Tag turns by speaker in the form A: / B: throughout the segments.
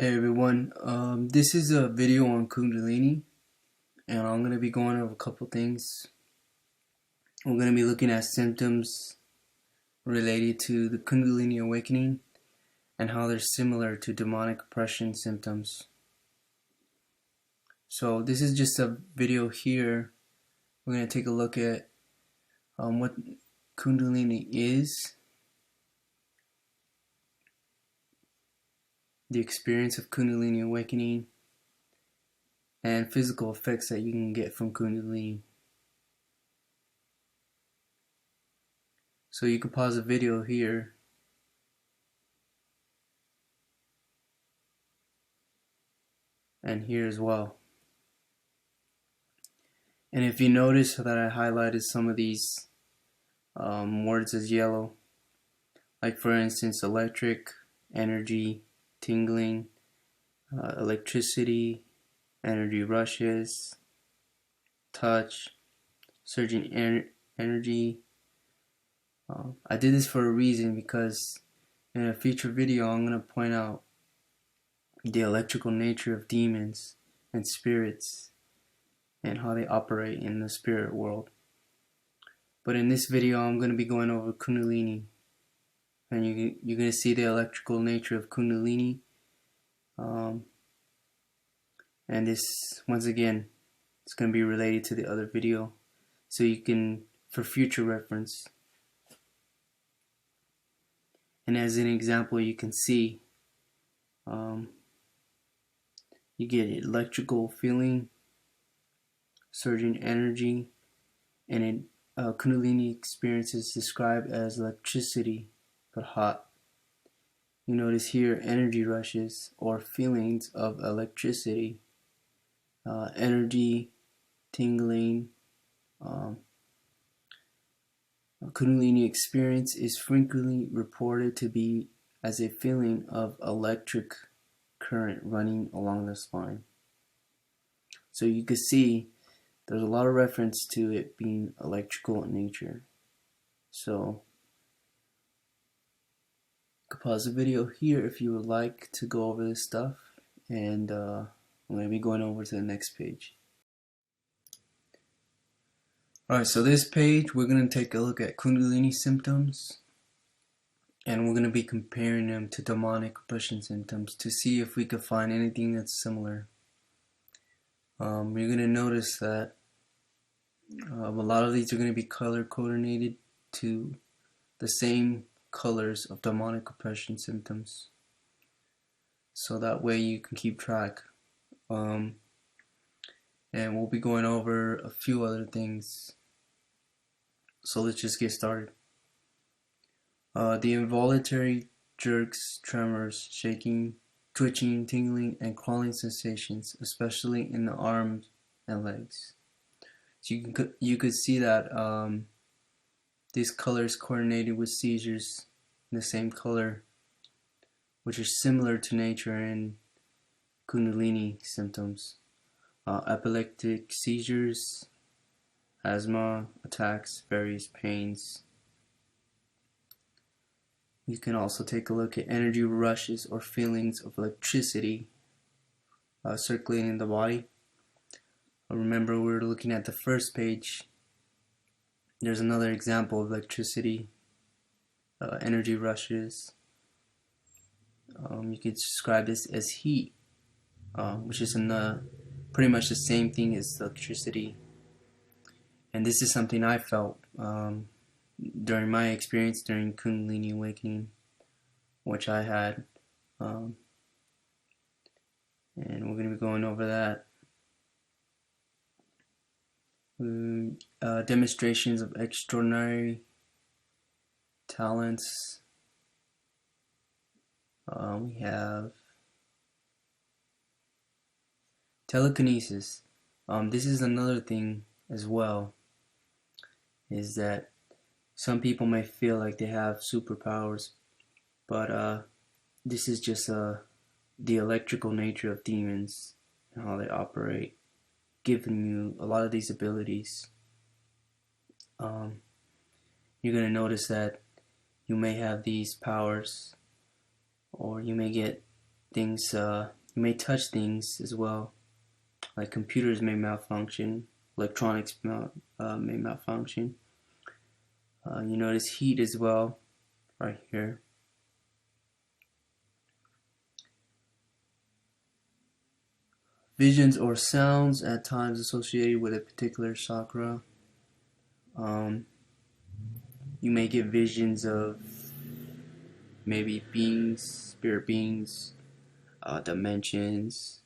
A: Hey everyone, this is a video on Kundalini, and I'm going to be going over a couple things. We're going to be looking at symptoms related to the Kundalini awakening and how they're similar to demonic oppression symptoms. So this is just a video here. We're going to take a look at what Kundalini is, the experience of Kundalini awakening, and physical effects that you can get from Kundalini. So you can pause the video here and here as well. And if you notice that I highlighted some of these words as yellow, like for instance electric, energy, tingling, electricity, energy rushes, touch, surging energy. I did this for a reason, because in a future video I'm going to point out the electrical nature of demons and spirits and how they operate in the spirit world. But in this video I'm going to be going over Kundalini, and you're going to see the electrical nature of Kundalini. And this, once again, it's going to be related to the other video, so you can, for future reference. And as an example, you can see you get electrical feeling, surging energy, and Kundalini experience is described as electricity, but hot. You notice here energy rushes or feelings of electricity, energy, tingling. Kundalini experience is frequently reported to be as a feeling of electric current running along the spine. So you can see there's a lot of reference to it being electrical in nature. So you can pause the video here if you would like to go over this stuff, and I'm going to be going over to the next page. Alright, so this page we're going to take a look at Kundalini symptoms, and we're going to be comparing them to demonic oppression symptoms to see if we could find anything that's similar. You're going to notice that a lot of these are going to be color coordinated to the same colors of demonic oppression symptoms, so that way you can keep track. And we'll be going over a few other things. So let's just get started. The involuntary jerks, tremors, shaking, twitching, tingling, and crawling sensations, especially in the arms and legs. So you could see that these colors coordinated with seizures in the same color, which are similar to nature in Kundalini symptoms. Epileptic seizures, asthma attacks, various pains. You can also take a look at energy rushes or feelings of electricity circulating in the body. Remember, we're looking at the first page. There's another example of electricity, energy rushes. You could describe this as heat, which is pretty much the same thing as electricity. And this is something I felt during my experience during Kundalini awakening, which I had, and we're going to be going over that. Demonstrations of extraordinary talents. We have telekinesis. This is another thing as well, is that some people may feel like they have superpowers, but this is just the electrical nature of demons and how they operate, giving you a lot of these abilities. You're going to notice that you may have these powers, or you may get things. You may touch things as well, like computers may malfunction, electronics may malfunction. You notice heat as well, right here. Visions or sounds at times associated with a particular chakra. You may get visions of maybe beings, spirit beings, dimensions.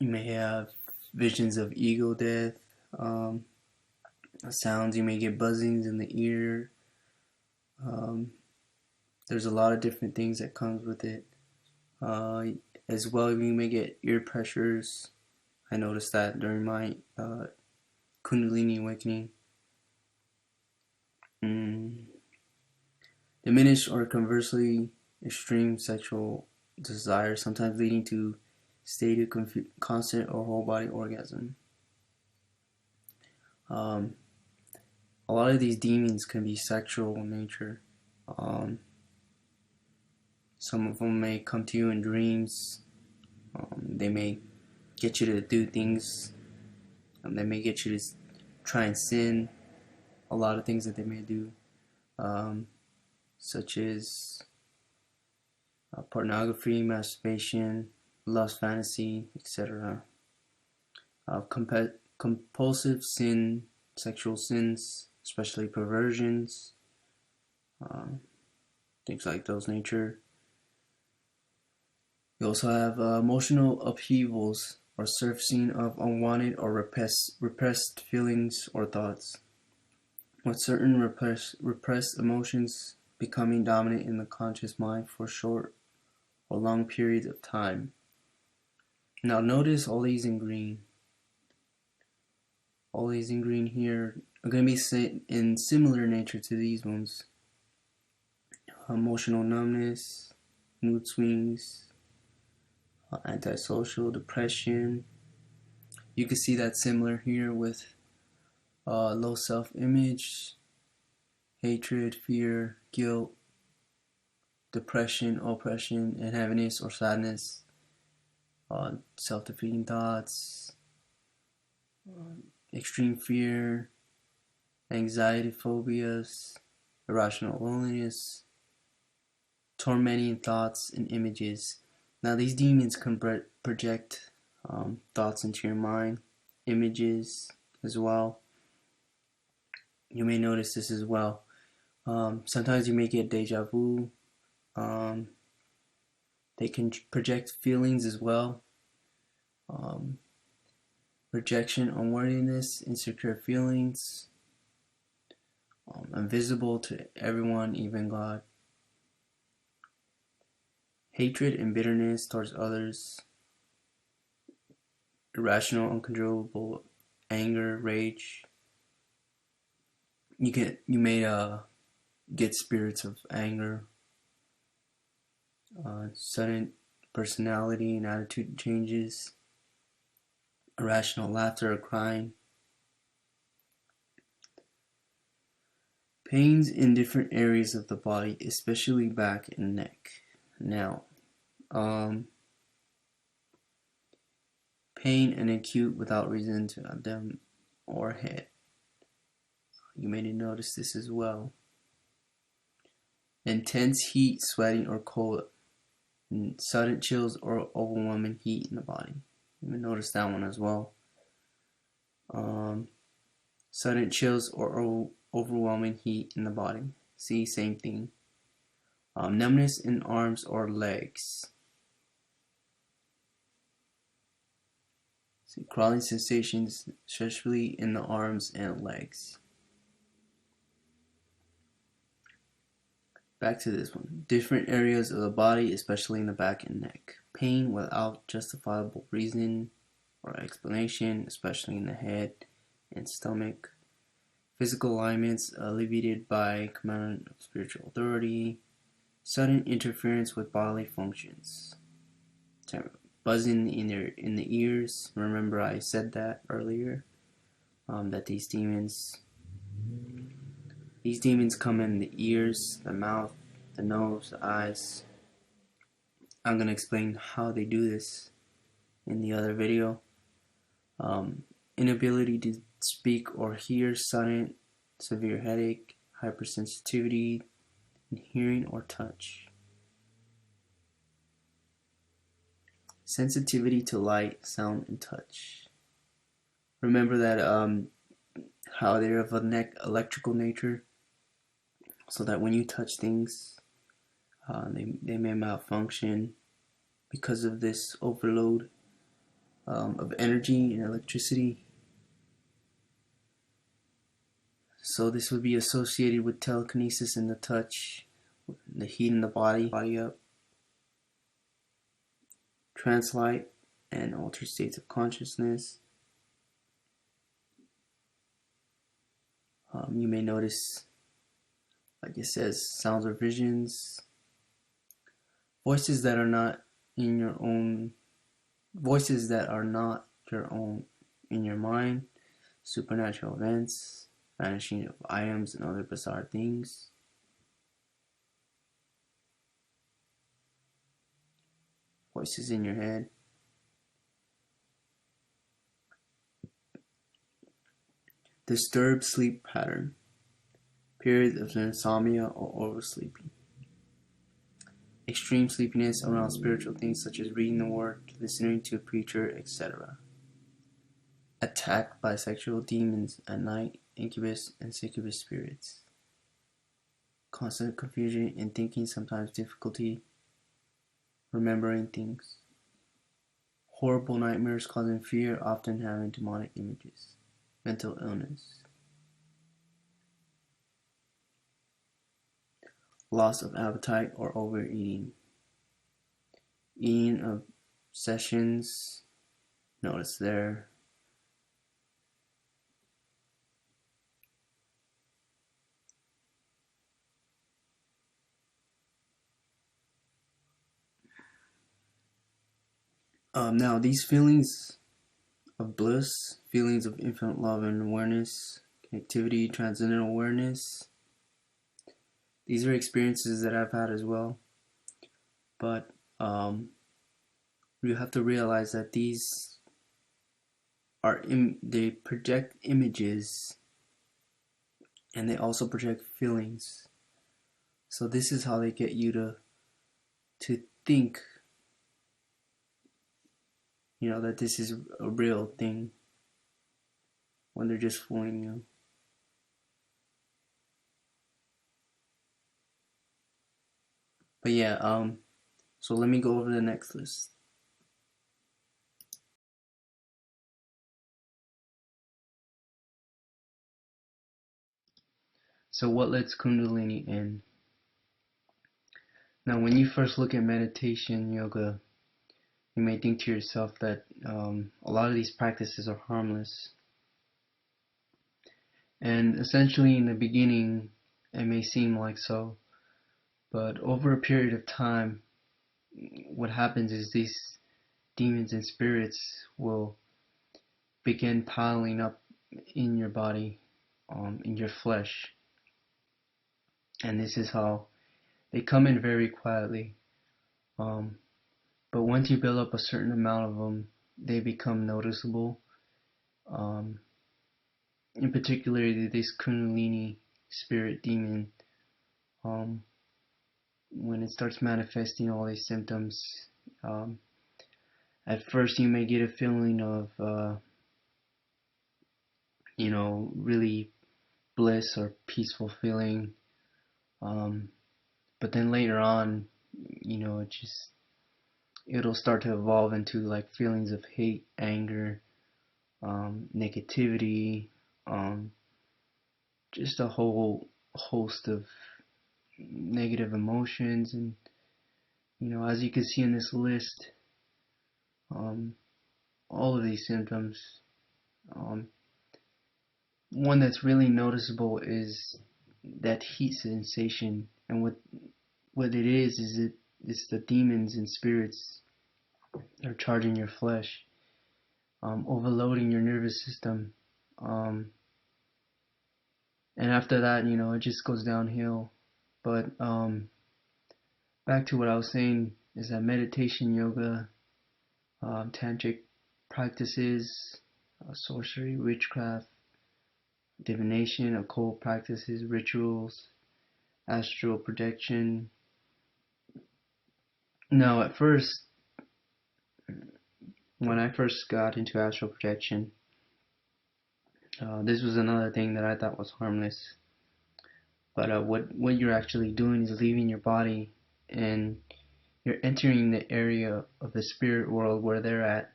A: You may have visions of ego death. Sounds, you may get buzzings in the ear. There's a lot of different things that comes with it. As well, you may get ear pressures. I noticed that during my Kundalini awakening. Diminished or conversely extreme sexual desire, sometimes leading to stated constant or whole body orgasm. A lot of these demons can be sexual in nature. Some of them may come to you in dreams. They may get you to do things. They may get you to try and sin. A lot of things that they may do, such as pornography, masturbation, lust, fantasy, etc. Compulsive sin, sexual sins, especially perversions, things like those nature. You also have emotional upheavals or surfacing of unwanted or repressed feelings or thoughts, with certain repressed emotions becoming dominant in the conscious mind for short or long periods of time. Now notice all these in green. All these in green here are going to be in similar nature to these ones. Emotional numbness, mood swings, antisocial, depression. You can see that similar here with low self-image, hatred, fear, guilt, depression, oppression, and heaviness or sadness, self-defeating thoughts, extreme fear, anxiety, phobias, irrational loneliness, tormenting thoughts and images. Now these demons can project thoughts into your mind, images as well. You may notice this as well. Sometimes you may get deja vu. They can project feelings as well. Rejection, unworthiness, insecure feelings, invisible to everyone, even God. Hatred and bitterness towards others, irrational, uncontrollable anger, rage. You may get spirits of anger, sudden personality and attitude changes, irrational laughter or crying. Pains in different areas of the body, especially back and neck. Now, pain and acute without reason to abdomen or head. You may notice this as well. Intense heat, sweating or cold, sudden chills or overwhelming heat in the body. You may notice that one as well. Sudden chills or overwhelming heat in the body. See, same thing. Numbness in arms or legs. See, crawling sensations, especially in the arms and legs. Back to this one. Different areas of the body, especially in the back and neck. Pain without justifiable reason or explanation, especially in the head and stomach. Physical alignments alleviated by command of spiritual authority. Sudden interference with bodily functions. Buzzing in the ears. Remember I said that earlier, that these demons come in the ears, the mouth, the nose, the eyes. I'm going to explain how they do this in the other video. Inability to speak or hear, sudden severe headache, hypersensitivity in hearing or touch. Sensitivity to light, sound, and touch. Remember that how they're of an electrical nature, so that when you touch things, they may malfunction because of this overload of energy and electricity. So this would be associated with telekinesis in the touch, the heat in the body up, translate and altered states of consciousness. You may notice, like it says, sounds or visions, voices that are not in your own, voices that are not your own in your mind, supernatural events, vanishing of items and other bizarre things. Voices in your head. Disturbed sleep pattern. Periods of insomnia or oversleeping. Extreme sleepiness around spiritual things such as reading the word, listening to a preacher, etc. Attacked by sexual demons at night, incubus and succubus spirits. Constant confusion in thinking, sometimes difficulty remembering things. Horrible nightmares causing fear, often having demonic images. Mental illness. Loss of appetite or overeating. Eating obsessions, notice there. Now these feelings of bliss, feelings of infinite love and awareness, connectivity, transcendental awareness, these are experiences that I've had as well. But you have to realize that these are they project images, and they also project feelings. So this is how they get you to think, that this is a real thing, when they're just fooling you. But yeah, so let me go over the next list. So what lets Kundalini in? Now when you first look at meditation, yoga, you may think to yourself that a lot of these practices are harmless. And essentially in the beginning, it may seem like so. But over a period of time, what happens is these demons and spirits will begin piling up in your body, in your flesh. And this is how they come in very quietly. But once you build up a certain amount of them, they become noticeable. In particular, this Kundalini spirit demon, when it starts manifesting all these symptoms, at first you may get a feeling of, really bliss or peaceful feeling. But then later on, it'll start to evolve into like feelings of hate, anger, negativity, just a whole host of negative emotions. And as you can see in this list, all of these symptoms, one that's really noticeable is that heat sensation. And what it is it's the demons and spirits that are charging your flesh, overloading your nervous system, and after that, it just goes downhill. But back to what I was saying, is that meditation, yoga, tantric practices, sorcery, witchcraft, divination, occult practices, rituals, astral projection. Now, at first, when I first got into astral projection, this was another thing that I thought was harmless. But what you're actually doing is leaving your body, and you're entering the area of the spirit world where they're at,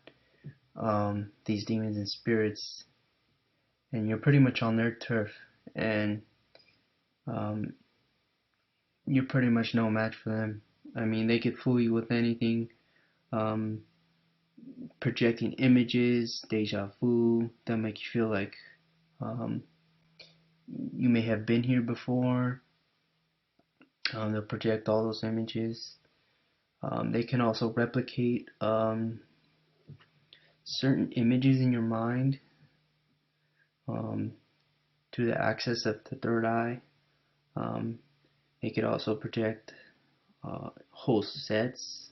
A: these demons and spirits, and you're pretty much on their turf, and you're pretty much no match for them. I mean, they could fool you with anything, projecting images, deja vu. They'll make you feel like you may have been here before. They'll project all those images. They can also replicate certain images in your mind through the access of the third eye. They could also project whole sets,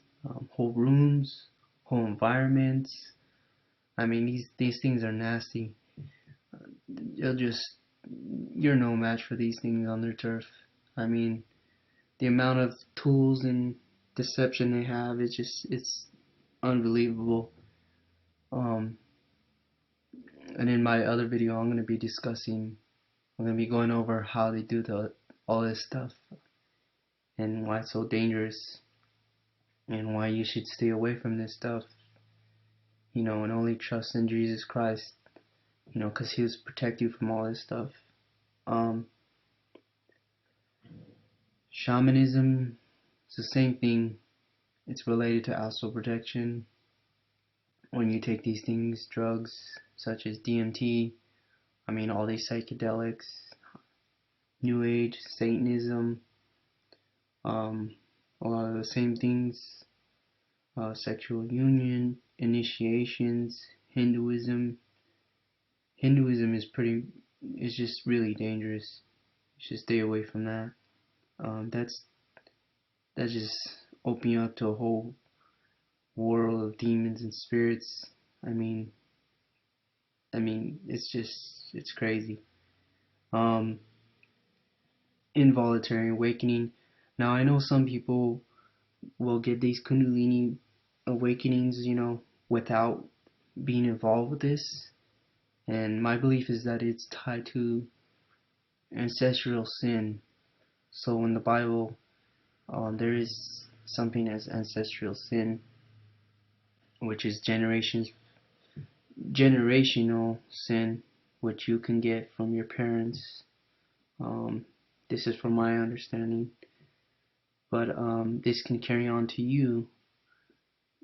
A: whole rooms, whole environments. I mean, these things are nasty. You're no match for these things on their turf. I mean, the amount of tools and deception they have, it's unbelievable. And in my other video, I'm going to be going over how they do all this stuff, and why it's so dangerous, and why you should stay away from this stuff, and only trust in Jesus Christ, because He'll protect you from all this stuff. Shamanism, it's the same thing. It's related to astral projection. When you take these things, drugs such as DMT, all these psychedelics, New Age, Satanism, a lot of the same things, sexual union, initiations, Hinduism. Hinduism is just really dangerous. You should stay away from that. That's just opening you up to a whole world of demons and spirits. It's crazy. Involuntary awakening. Now, I know some people will get these Kundalini awakenings, without being involved with this. And my belief is that it's tied to ancestral sin. So in the Bible, there is something as ancestral sin, which is generational sin, which you can get from your parents. This is from my understanding. But this can carry on to you,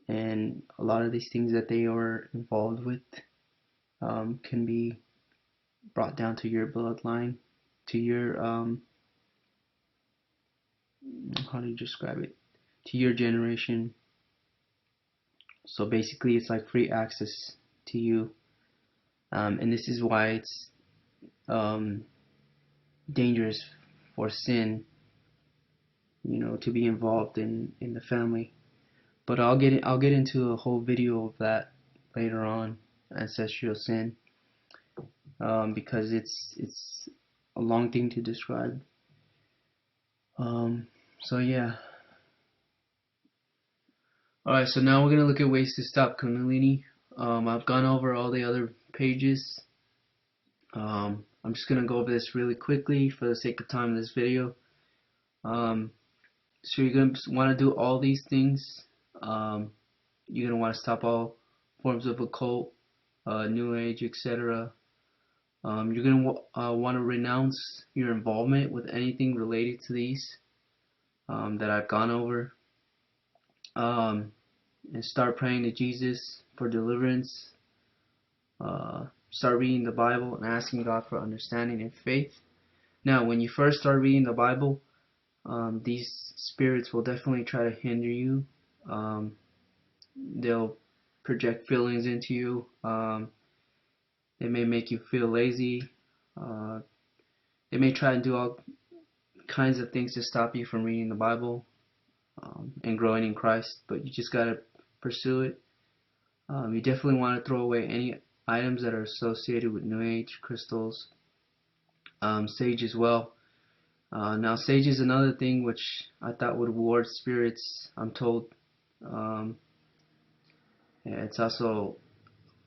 A: and a lot of these things that they are involved with can be brought down to your bloodline, to your how do you describe it? To your generation. So basically, it's like free access to you, and this is why it's dangerous for sin, to be involved in the family. But I'll get into a whole video of that later on, ancestral sin, because it's a long thing to describe. So yeah. Alright, so now we're gonna look at ways to stop Kundalini. I've gone over all the other pages. I'm just gonna go over this really quickly for the sake of time in this video. So you're gonna want to do all these things. You're gonna want to stop all forms of occult, New Age, etc. You're gonna want to renounce your involvement with anything related to these that I've gone over, and start praying to Jesus for deliverance. Start reading the Bible and asking God for understanding and faith. Now, when you first start reading the Bible, these spirits will definitely try to hinder you. They'll project feelings into you. They may make you feel lazy. They may try to do all kinds of things to stop you from reading the Bible. and growing in Christ, but you just gotta pursue it. You definitely want to throw away any items that are associated with New Age, crystals, sage as well. Now sage is another thing which I thought would ward spirits, I'm told. Yeah, it's also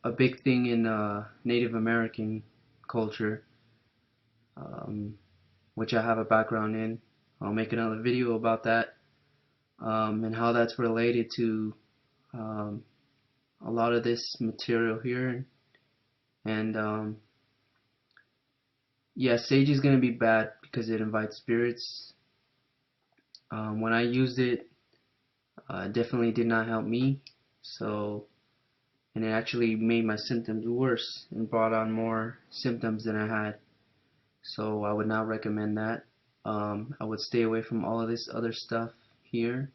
A: a big thing in Native American culture, which I have a background in. I'll make another video about that, and how that's related to a lot of this material here. And yeah, sage is going to be bad because it invites spirits. When I used it, definitely did not help me. And it actually made my symptoms worse and brought on more symptoms than I had. So I would not recommend that. I would stay away from all of this other stuff here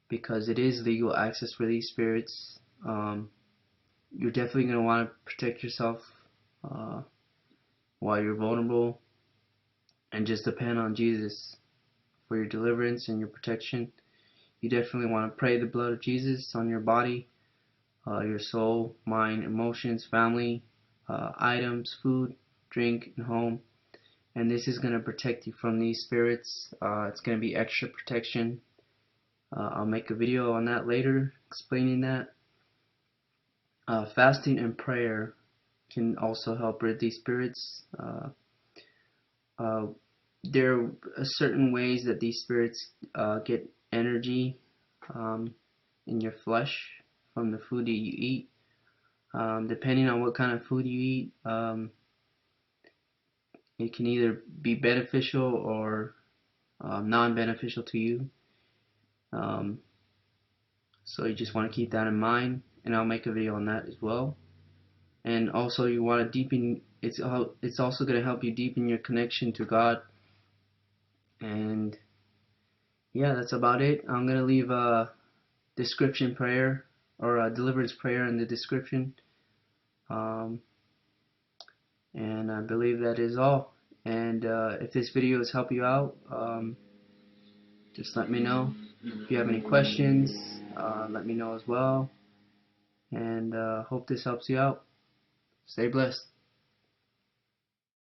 A: because it is legal access for these spirits. You're definitely going to want to protect yourself while you're vulnerable, and just depend on Jesus for your deliverance and your protection. You definitely want to pray the blood of Jesus on your body, your soul, mind, emotions, family, items, food, drink, and home. And this is going to protect you from these spirits. It's going to be extra protection. I'll make a video on that later, explaining that. Fasting and prayer can also help rid these spirits. There are certain ways that these spirits get energy in your flesh from the food that you eat. Depending on what kind of food you eat, it can either be beneficial or non-beneficial to you. So you just want to keep that in mind, and I'll make a video on that as well. And also you want to deepen, it's also going to help you deepen your connection to God. And yeah, that's about it. I'm going to leave a description prayer or a deliverance prayer in the description. And I believe that is all. And if this video has helped you out, just let me know. If you have any questions, let me know as well. And hope this helps you out. Stay blessed.